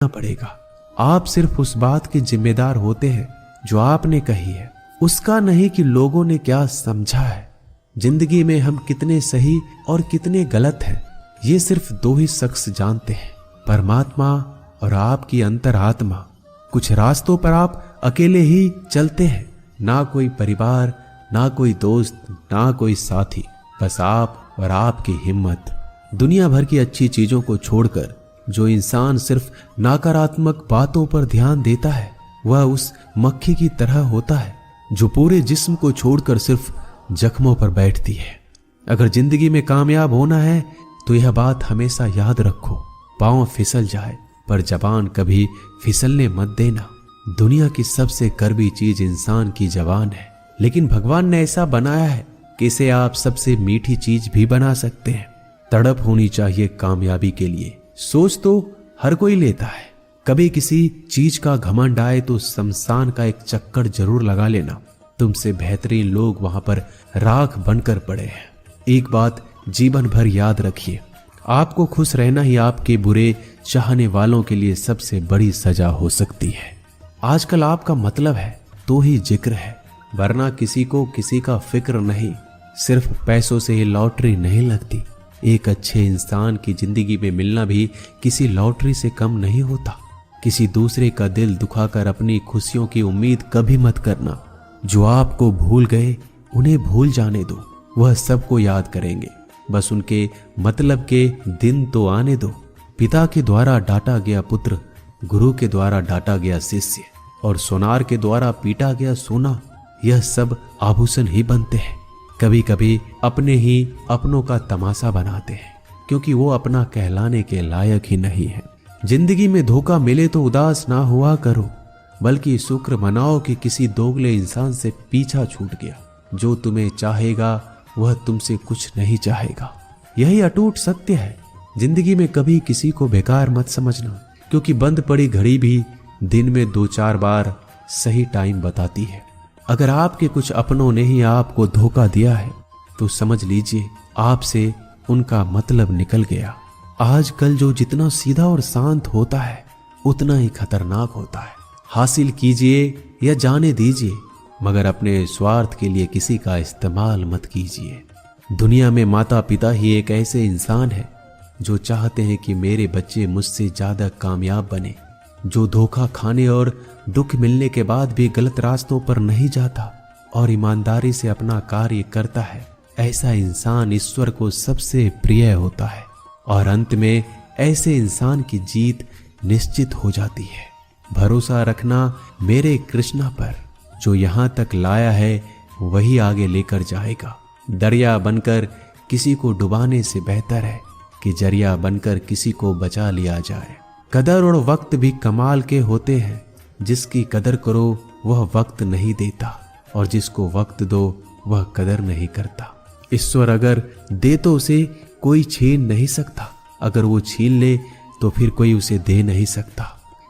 पड़ेगा। आप सिर्फ उस बात के जिम्मेदार होते हैं जो आपने कही है, उसका नहीं कि लोगों ने क्या समझा है। जिंदगी में हम कितने सही और कितने गलत हैं, ये सिर्फ दो ही शख्स जानते हैं, परमात्मा और आपकी अंतरात्मा। कुछ रास्तों पर आप अकेले ही चलते हैं, ना कोई परिवार, ना कोई दोस्त, ना कोई साथी, बस आप और आपकी हिम्मत। दुनिया भर की अच्छी चीजों को छोड़कर जो इंसान सिर्फ नकारात्मक बातों पर ध्यान देता है, वह उस मक्खी की तरह होता है जो पूरे जिस्म को छोड़कर सिर्फ जख्मों पर बैठती है। अगर जिंदगी में कामयाब होना है तो यह बात हमेशा याद रखो, पांव फिसल जाए पर जबान कभी फिसलने मत देना। दुनिया की सबसे कड़वी चीज इंसान की जबान है, लेकिन भगवान ने ऐसा बनाया है कि इसे आप सबसे मीठी चीज भी बना सकते हैं। तड़प होनी चाहिए कामयाबी के लिए। सोच तो हर कोई लेता है, कभी किसी चीज का घमंड आए तो शमशान का एक चक्कर जरूर लगा लेना। तुमसे बेहतरीन लोग वहां पर राख बनकर पड़े हैं। एक बात जीवन भर याद रखिए, आपको खुश रहना ही आपके बुरे चाहने वालों के लिए सबसे बड़ी सजा हो सकती है। आजकल आपका मतलब है तो ही जिक्र है, वरना किसी को किसी का फिक्र नहीं। सिर्फ पैसों से ये लॉटरी नहीं लगती। एक अच्छे इंसान की जिंदगी में मिलना भी किसी लॉटरी से कम नहीं होता। किसी दूसरे का दिल दुखाकर अपनी खुशियों की उम्मीद कभी मत करना। जो आपको भूल गए उन्हें भूल जाने दो, वह सबको याद करेंगे, बस उनके मतलब के दिन तो आने दो। पिता के द्वारा डांटा गया पुत्र, गुरु के द्वारा डांटा गया शिष्य, और सोनार के द्वारा पीटा गया सोना, यह सब आभूषण ही बनते हैं। कभी कभी अपने ही अपनों का तमाशा बनाते हैं, क्योंकि वो अपना कहलाने के लायक ही नहीं है। जिंदगी में धोखा मिले तो उदास ना हुआ करो, बल्कि शुक्र मनाओ कि किसी दोगले इंसान से पीछा छूट गया। जो तुम्हें चाहेगा वह तुमसे कुछ नहीं चाहेगा, यही अटूट सत्य है। जिंदगी में कभी किसी को बेकार मत समझना, क्योंकि बंद पड़ी घड़ी भी दिन में 2-4 बार सही टाइम बताती है। अगर आपके कुछ अपनों ने ही आपको धोखा दिया है तो समझ लीजिए आपसे उनका मतलब निकल गया। आजकल जो जितना सीधा और शांत होता है उतना ही खतरनाक होता है। हासिल कीजिए या जाने दीजिए, मगर अपने स्वार्थ के लिए किसी का इस्तेमाल मत कीजिए। दुनिया में माता पिता ही एक ऐसे इंसान है जो चाहते हैं कि मेरे बच्चे मुझसे ज्यादा कामयाब बने, जो धोखा खाने और दुख मिलने के बाद भी गलत रास्तों पर नहीं जाता और ईमानदारी से अपना कार्य करता है। ऐसा इंसान ईश्वर को सबसे प्रिय होता है और अंत में ऐसे इंसान की जीत निश्चित हो जाती है। भरोसा रखना मेरे कृष्णा पर, जो यहाँ तक लाया है वही आगे लेकर जाएगा। दरिया बनकर किसी को डुबाने से बेहतर है कि जरिया बनकर किसी को बचा लिया जाए। कदर और वक्त भी कमाल के होते हैं। जिसकी कदर करो वह वक्त नहीं देता, और जिसको वक्त दो वह कदर नहीं करता। ईश्वर अगर दे तो उसे कोई छीन नहीं सकता, अगर वो छीन ले तो फिर कोई उसे दे नहीं सकता।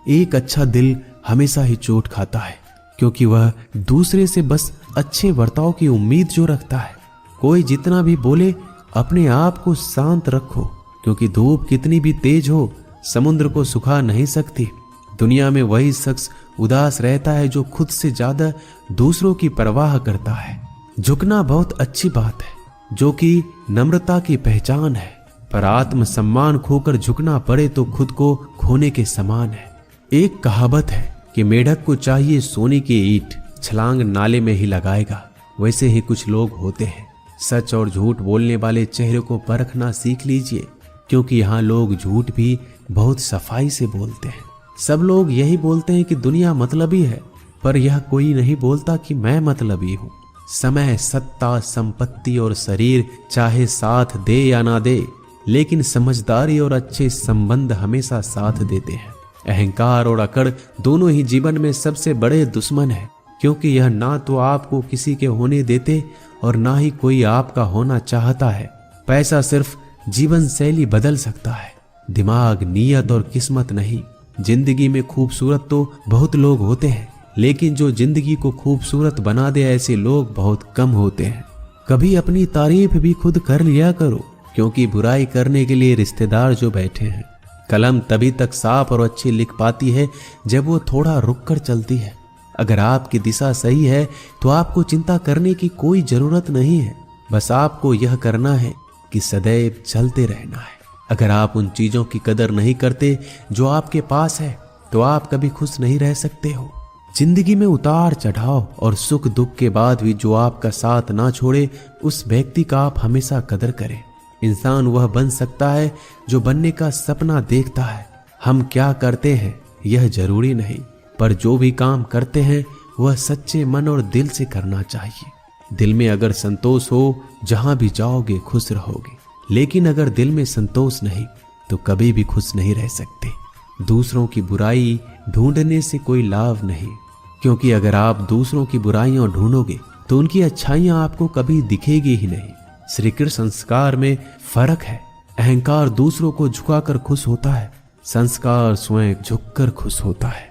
एक अच्छा दिल हमेशा ही चोट खाता है, क्योंकि वह दूसरे से बस अच्छे बर्ताव की उम्मीद जो रखता है। कोई जितना भी बोले अपने आप को शांत रखो, क्योंकि धूप कितनी भी तेज हो समुद्र को सुखा नहीं सकती। दुनिया में वही शख्स उदास रहता है जो खुद से ज्यादा दूसरों की परवाह करता है। झुकना बहुत अच्छी बात है, जो कि नम्रता की पहचान है, पर आत्मसम्मान खोकर झुकना पड़े तो खुद को खोने के समान है। एक कहावत है कि मेढक को चाहिए सोने की ईंट, छलांग नाले में ही लगाएगा। वैसे ही कुछ लोग होते हैं। सच और झूठ बोलने वाले चेहरे को परखना सीख लीजिए, क्योंकि यहाँ लोग झूठ भी बहुत सफाई से बोलते हैं। सब लोग यही बोलते हैं कि दुनिया मतलबी है, पर यह कोई नहीं बोलता कि मैं मतलबी हूँ। समय, सत्ता, संपत्ति और शरीर चाहे साथ दे या ना दे, लेकिन समझदारी और अच्छे संबंध हमेशा साथ देते हैं। अहंकार और अकड़ दोनों ही जीवन में सबसे बड़े दुश्मन है, क्योंकि यह ना तो आपको किसी के होने देते और ना ही कोई आपका होना चाहता है। पैसा सिर्फ जीवन शैली बदल सकता है, दिमाग, नीयत और किस्मत नहीं। जिंदगी में खूबसूरत तो बहुत लोग होते हैं, लेकिन जो जिंदगी को खूबसूरत बना दे ऐसे लोग बहुत कम होते हैं। कभी अपनी तारीफ भी खुद कर लिया करो, क्योंकि बुराई करने के लिए रिश्तेदार जो बैठे हैं कलम तभी तक साफ और अच्छी लिख पाती है जब वो थोड़ा रुक कर चलती है। अगर आपकी दिशा सही है तो आपको चिंता करने की कोई जरूरत नहीं है। बस आपको यह करना है कि सदैव चलते रहना है। अगर आप उन चीजों की कदर नहीं करते जो आपके पास है तो आप कभी खुश नहीं रह सकते हो। जिंदगी में उतार चढ़ाव और सुख दुख के बाद भी जो आपका साथ ना छोड़े, उस व्यक्ति का आप हमेशा कदर करें। इंसान वह बन सकता है जो बनने का सपना देखता है। हम क्या करते हैं यह जरूरी नहीं, पर जो भी काम करते हैं वह सच्चे मन और दिल से करना चाहिए। दिल में अगर संतोष हो, जहां भी जाओगे खुश रहोगे। लेकिन अगर दिल में संतोष नहीं तो कभी भी खुश नहीं रह सकते। दूसरों की बुराई ढूंढने से कोई लाभ नहीं, क्योंकि अगर आप दूसरों की बुराइयां ढूंढोगे तो उनकी अच्छाइयां आपको कभी दिखेगी ही नहीं। श्री कृष्ण संस्कार में फर्क है। अहंकार दूसरों को झुकाकर खुश होता है, संस्कार स्वयं झुककर खुश होता है।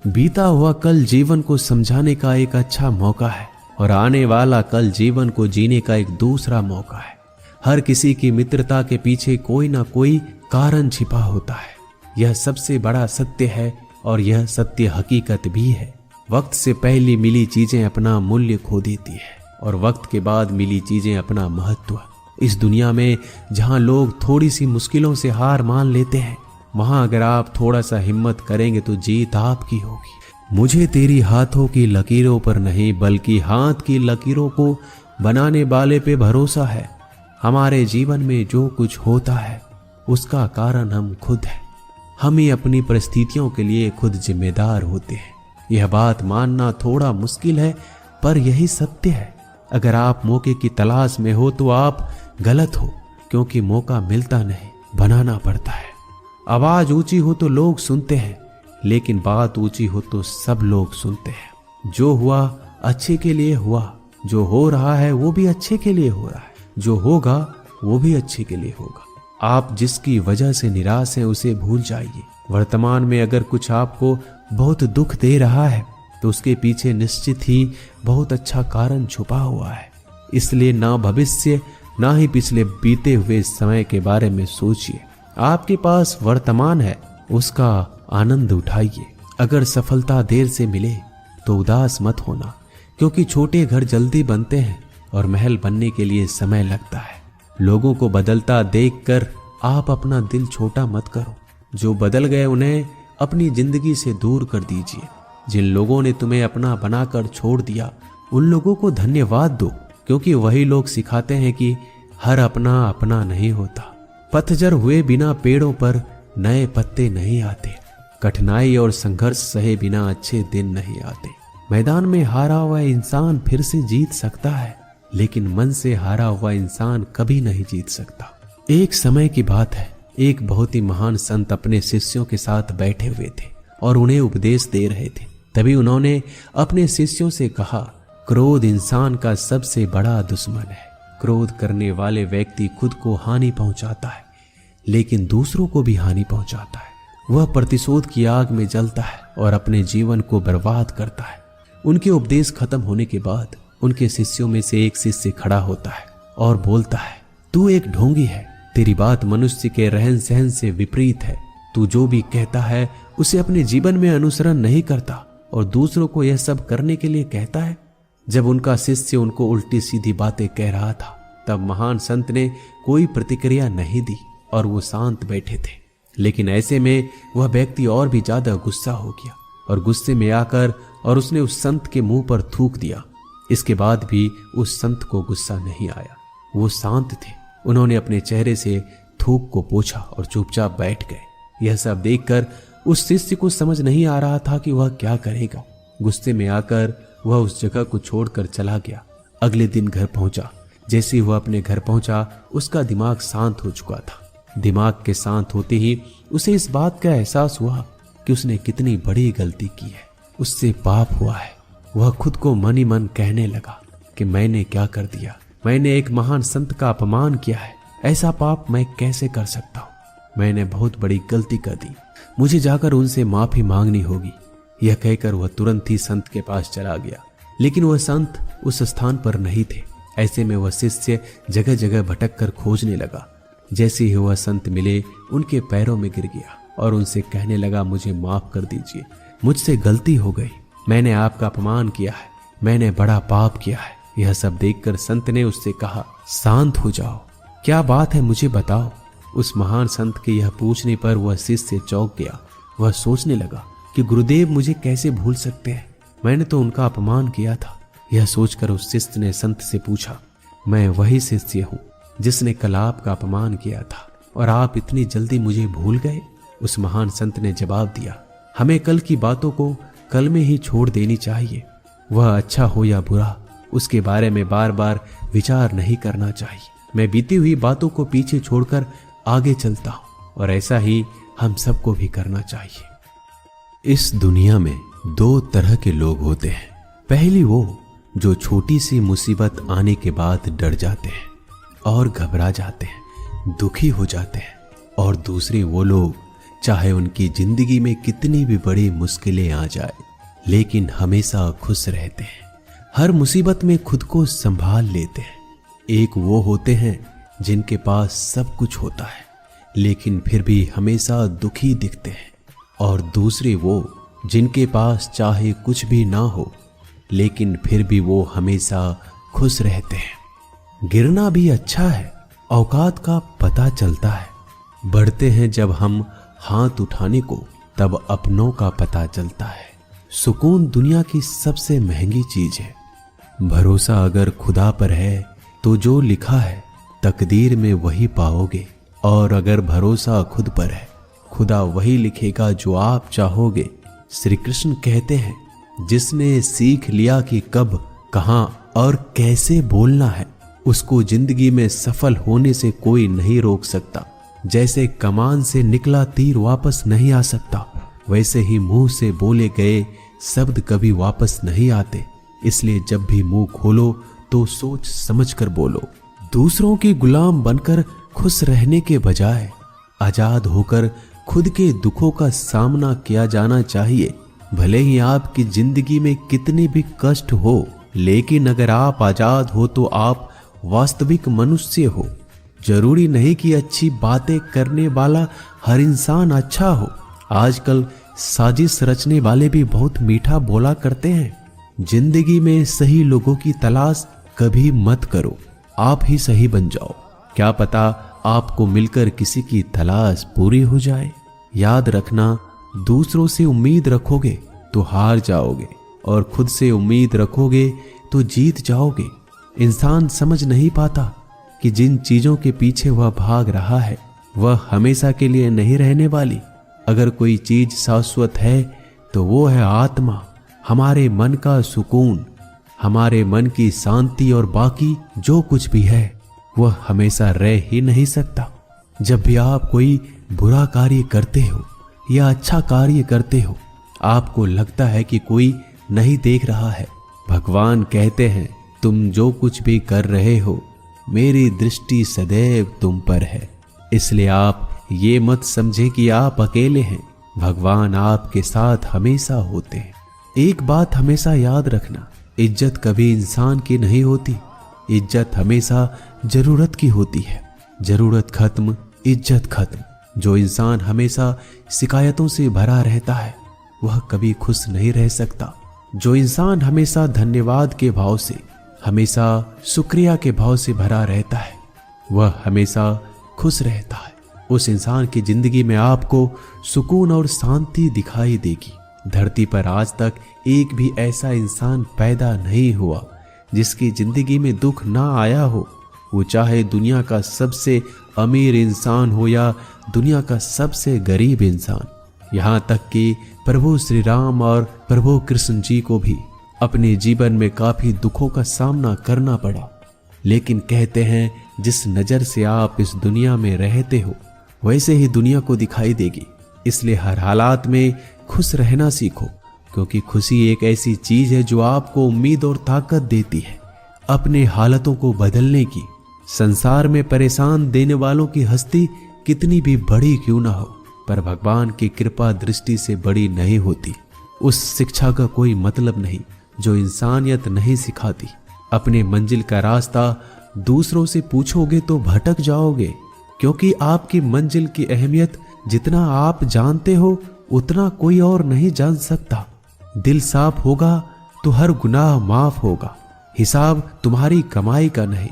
बीता हुआ कल जीवन को समझाने का एक अच्छा मौका है और आने वाला कल जीवन को जीने का एक दूसरा मौका है। हर किसी की मित्रता के पीछे कोई ना कोई कारण छिपा होता है। यह सबसे बड़ा सत्य है और यह सत्य हकीकत भी है। वक्त से पहले मिली चीजें अपना मूल्य खो देती है और वक्त के बाद मिली चीजें अपना महत्व। इस दुनिया में जहां लोग थोड़ी सी मुश्किलों से हार मान लेते हैं, वहां अगर आप थोड़ा सा हिम्मत करेंगे तो जीत आपकी होगी। मुझे तेरी हाथों की लकीरों पर नहीं बल्कि हाथ की लकीरों को बनाने वाले पे भरोसा है। हमारे जीवन में जो कुछ होता है उसका कारण हम खुद हैं। हम ही अपनी परिस्थितियों के लिए खुद जिम्मेदार होते हैं। यह बात मानना थोड़ा मुश्किल है, पर यही सत्य है। अगर आप मौके की तलाश में हो तो आप गलत हो, क्योंकि मौका मिलता नहीं, बनाना पड़ता है। आवाज ऊंची हो तो लोग सुनते हैं, लेकिन बात ऊंची हो तो सब लोग सुनते हैं। जो हुआ अच्छे के लिए हुआ, जो हो रहा है वो भी अच्छे के लिए हो रहा है, जो होगा वो भी अच्छे के लिए होगा। आप जिसकी वजह से निराश हैं उसे भूल जाइए। वर्तमान में अगर कुछ आपको बहुत दुख दे रहा है तो उसके पीछे निश्चित ही बहुत अच्छा कारण छुपा हुआ है। इसलिए ना भविष्य ना ही पिछले बीते हुए समय के बारे में सोचिए। आपके पास वर्तमान है, उसका आनंद उठाइए। अगर सफलता देर से मिले तो उदास मत होना, क्योंकि छोटे घर जल्दी बनते हैं और महल बनने के लिए समय लगता है। लोगों को बदलता देखकर आप अपना दिल छोटा मत करो। जो बदल गए उन्हें अपनी जिंदगी से दूर कर दीजिए। जिन लोगों ने तुम्हें अपना बनाकर छोड़ दिया उन लोगों को धन्यवाद दो, क्योंकि वही लोग सिखाते हैं कि हर अपना अपना नहीं होता। पतझड़ हुए बिना पेड़ों पर नए पत्ते नहीं आते। कठिनाई और संघर्ष सहे बिना अच्छे दिन नहीं आते। मैदान में हारा हुआ इंसान फिर से जीत सकता है, लेकिन मन से हारा हुआ इंसान कभी नहीं जीत सकता। एक समय की बात है, एक बहुत ही महान संत अपने शिष्यों के साथ बैठे हुए थे और उन्हें उपदेश दे रहे थे। तभी उन्होंने अपने शिष्यों से कहा, क्रोध इंसान का सबसे बड़ा दुश्मन है। क्रोध करने वाले व्यक्ति खुद को हानि पहुंचाता है, लेकिन दूसरों को भी हानि पहुंचाता है। वह प्रतिशोध की आग में जलता है और अपने जीवन को बर्बाद करता है। उनके उपदेश खत्म होने के बाद उनके शिष्यों में से एक शिष्य खड़ा होता है और बोलता है, तू एक ढोंगी है। तेरी बात मनुष्य के रहन सहन से विपरीत है। तू जो भी कहता है उसे अपने जीवन में अनुसरण नहीं करता और दूसरों को यह सब करने के लिए कहता है। जब उनका शिष्य उनको उल्टी सीधी बातें कह रहा था, तब महान संत ने कोई प्रतिक्रिया नहीं दी और वो शांत बैठे थे। लेकिन ऐसे में वह व्यक्ति और भी ज्यादा गुस्सा हो गया और गुस्से में आकर और उसने उस संत के मुंह पर थूक दिया। इसके बाद भी उस संत को गुस्सा नहीं आया। वो शांत थे। उन्होंने अपने चेहरे से थूक को पोंछा और चुपचाप बैठ गए। यह सब देखकर उस शिष्य को समझ नहीं आ रहा था कि वह क्या करेगा। गुस्से में आकर वह उस जगह को छोड़कर चला गया। अगले दिन घर पहुंचा। जैसे ही वह अपने घर पहुंचा, उसका दिमाग शांत हो चुका था। दिमाग के शांत होते ही उसे इस बात का एहसास हुआ कि उसने कितनी बड़ी गलती की है, उससे पाप हुआ है। वह खुद को मन ही मन कहने लगा कि मैंने क्या कर दिया, मैंने एक महान संत का अपमान किया है। ऐसा पाप मैं कैसे कर सकता हूँ? मैंने बहुत बड़ी गलती कर दी, मुझे जाकर उनसे माफी मांगनी होगी। यह कहकर वह तुरंत ही संत के पास चला गया, लेकिन वह संत उस स्थान पर नहीं थे। ऐसे में वह शिष्य जगह जगह भटक कर खोजने लगा। जैसे ही वह संत मिले, उनके पैरों में गिर गया और उनसे कहने लगा, मुझे माफ कर दीजिए, मुझसे गलती हो गई, मैंने आपका अपमान किया है, मैंने बड़ा पाप किया है। यह सब देखकर संत ने उससे कहा, शांत हो जाओ, क्या बात है मुझे बताओ। उस महान संत के यह पूछने पर वह शिष्य चौंक गया। वह सोचने लगा कि गुरुदेव मुझे कैसे भूल सकते हैं, मैंने तो उनका अपमान किया था। यह सोचकर उस शिष्य ने संत से पूछा, मैं वही शिष्य हूँ जिसने कल आपका अपमान किया था और आप इतनी जल्दी मुझे भूल गए। उस महान संत ने जवाब दिया, हमें कल की बातों को कल में ही छोड़ देनी चाहिए। वह अच्छा हो या बुरा, उसके बारे में बार बार विचार नहीं करना चाहिए। मैं बीती हुई बातों को पीछे छोड़कर आगे चलता हूँ और ऐसा ही हम सबको भी करना चाहिए। इस दुनिया में दो तरह के लोग होते हैं। पहली वो जो छोटी सी मुसीबत आने के बाद डर जाते हैं और घबरा जाते हैं, दुखी हो जाते हैं, और दूसरे वो लोग चाहे उनकी जिंदगी में कितनी भी बड़ी मुश्किलें आ जाए लेकिन हमेशा खुश रहते हैं, हर मुसीबत में खुद को संभाल लेते हैं। एक वो होते हैं जिनके पास सब कुछ होता है लेकिन फिर भी हमेशा दुखी दिखते हैं, और दूसरे वो जिनके पास चाहे कुछ भी ना हो लेकिन फिर भी वो हमेशा खुश रहते हैं। गिरना भी अच्छा है, औकात का पता चलता है। बढ़ते हैं जब हम हाथ उठाने को, तब अपनों का पता चलता है। सुकून दुनिया की सबसे महंगी चीज है। भरोसा अगर खुदा पर है तो जो लिखा है तकदीर में वही पाओगे, और अगर भरोसा खुद पर है, खुदा वही लिखेगा जो आप चाहोगे। श्री कृष्ण कहते हैं, जिसने सीख लिया कि कब, कहां और कैसे बोलना है, उसको जिंदगी में सफल होने से कोई नहीं रोक सकता। जैसे कमान से निकला तीर वापस नहीं आ सकता, वैसे ही मुंह से बोले गए शब्द कभी वापस नहीं आते। इसलिए जब भी मुंह खोलो तो सोच समझ कर बोलो। दूसरों की गुलाम बनकर खुश रहने के बजाय आजाद होकर खुद के दुखों का सामना किया जाना चाहिए। भले ही आपकी जिंदगी में कितने भी कष्ट हो, लेकिन अगर आप आजाद हो तो आप वास्तविक मनुष्य हो। जरूरी नहीं कि अच्छी बातें करने वाला हर इंसान अच्छा हो। आजकल साजिश रचने वाले भी बहुत मीठा बोला करते हैं। जिंदगी में सही लोगों की तलाश कभी मत करो, आप ही सही बन जाओ। क्या पता आपको मिलकर किसी की तलाश पूरी हो जाए। याद रखना, दूसरों से उम्मीद रखोगे तो हार जाओगे, और खुद से उम्मीद रखोगे तो जीत जाओगे। इंसान समझ नहीं पाता कि जिन चीजों के पीछे वह भाग रहा है वह हमेशा के लिए नहीं रहने वाली। अगर कोई चीज शाश्वत है तो वो है आत्मा, हमारे मन का सुकून, हमारे मन की शांति, और बाकी जो कुछ भी है वह हमेशा रह ही नहीं सकता। जब भी आप कोई बुरा कार्य करते हो या अच्छा कार्य करते हो, आपको लगता है कि कोई नहीं देख रहा है। भगवान कहते हैं, तुम जो कुछ भी कर रहे हो मेरी दृष्टि सदैव तुम पर है। इसलिए आप ये मत समझे कि आप अकेले हैं, भगवान आपके साथ हमेशा होते हैं। एक बात हमेशा याद रखना, इज्जत कभी इंसान की नहीं होती, इज्जत हमेशा जरूरत की होती है। जरूरत खत्म, इज्जत खत्म। जो इंसान हमेशा शिकायतों से भरा रहता है वह कभी खुश नहीं रह सकता। जो इंसान हमेशा धन्यवाद के भाव से, हमेशा शुक्रिया के भाव से भरा रहता है वह हमेशा खुश रहता है। उस इंसान की जिंदगी में आपको सुकून और शांति दिखाई देगी। धरती पर आज तक एक भी ऐसा इंसान पैदा नहीं हुआ जिसकी जिंदगी में दुख ना आया हो। वो चाहे दुनिया का सबसे अमीर इंसान हो या दुनिया का सबसे गरीब इंसान। यहाँ तक कि प्रभु श्री राम और प्रभु कृष्ण जी को भी अपने जीवन में काफी दुखों का सामना करना पड़ा, लेकिन कहते हैं जिस नजर से आप इस दुनिया में रहते हो वैसे ही दुनिया को दिखाई देगी। इसलिए हर हालात में खुश रहना सीखो, क्योंकि खुशी एक ऐसी चीज है जो आपको उम्मीद और ताकत देती है अपने हालतों को बदलने की। संसार में परेशान देने वालों की हस्ती कितनी भी बड़ी क्यों ना हो, पर भगवान की कृपा दृष्टि से बड़ी नहीं होती। उस शिक्षा का कोई मतलब नहीं जो इंसानियत नहीं सिखाती। अपने मंजिल का रास्ता दूसरों से पूछोगे तो भटक जाओगे, क्योंकि आपकी मंजिल की अहमियत जितना आप जानते हो उतना कोई और नहीं जान सकता। दिल साफ होगा तो हर गुनाह माफ होगा। हिसाब तुम्हारी कमाई का नहीं,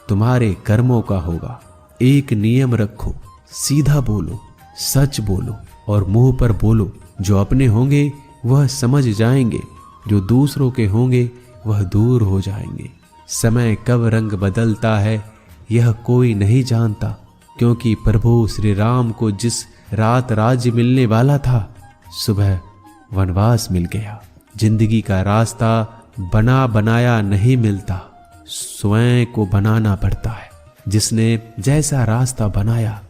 तुम्हारे कर्मों का होगा। एक नियम रखो, सीधा बोलो, सच बोलो और मुंह पर बोलो। जो अपने होंगे वह समझ जाएंगे, जो दूसरों के होंगे वह दूर हो जाएंगे। समय कब रंग बदलता है यह कोई नहीं जानता, क्योंकि प्रभु श्री राम को जिस रात राज्य मिलने वाला था, सुबह वनवास मिल गया। जिंदगी का रास्ता बना बनाया नहीं मिलता, स्वयं को बनाना पड़ता है। जिसने जैसा रास्ता बनाया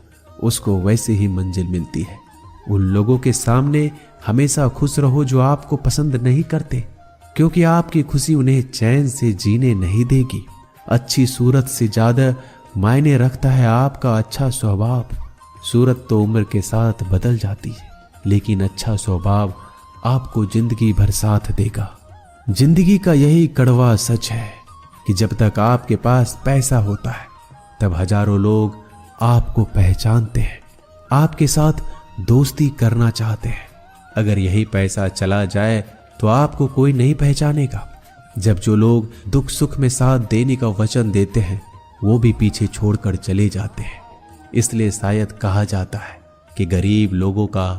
उसको वैसे ही मंजिल मिलती है। उन लोगों के सामने हमेशा खुश रहो जो आपको पसंद नहीं करते, क्योंकि आपकी खुशी उन्हें चैन से जीने नहीं देगी। अच्छी सूरत से ज्यादा मायने रखता है आपका अच्छा स्वभाव। सूरत तो उम्र के साथ बदल जाती है, लेकिन अच्छा स्वभाव आपको जिंदगी भर साथ देगा। जिंदगी का यही कड़वा सच है कि जब तक आपके पास पैसा होता है तब हजारों लोग आपको पहचानते हैं, आपके साथ दोस्ती करना चाहते हैं। अगर यही पैसा चला जाए तो आपको कोई नहीं पहचानेगा। जब जो लोग दुख सुख में साथ देने का वचन देते हैं वो भी पीछे छोड़कर चले जाते हैं। इसलिए शायद कहा जाता है कि गरीब लोगों का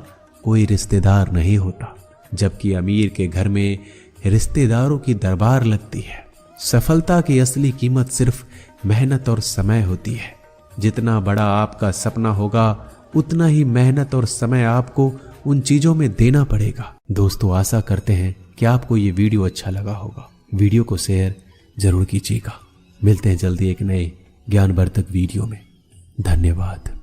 कोई रिश्तेदार नहीं होता, जबकि अमीर के घर में रिश्तेदारों की दरबार लगती है। सफलता की असली कीमत सिर्फ मेहनत और समय होती है। जितना बड़ा आपका सपना होगा उतना ही मेहनत और समय आपको उन चीजों में देना पड़ेगा। दोस्तों, आशा करते हैं कि आपको ये वीडियो अच्छा लगा होगा। वीडियो को शेयर जरूर कीजिएगा। मिलते हैं जल्दी एक नए ज्ञानवर्धक वीडियो में। धन्यवाद।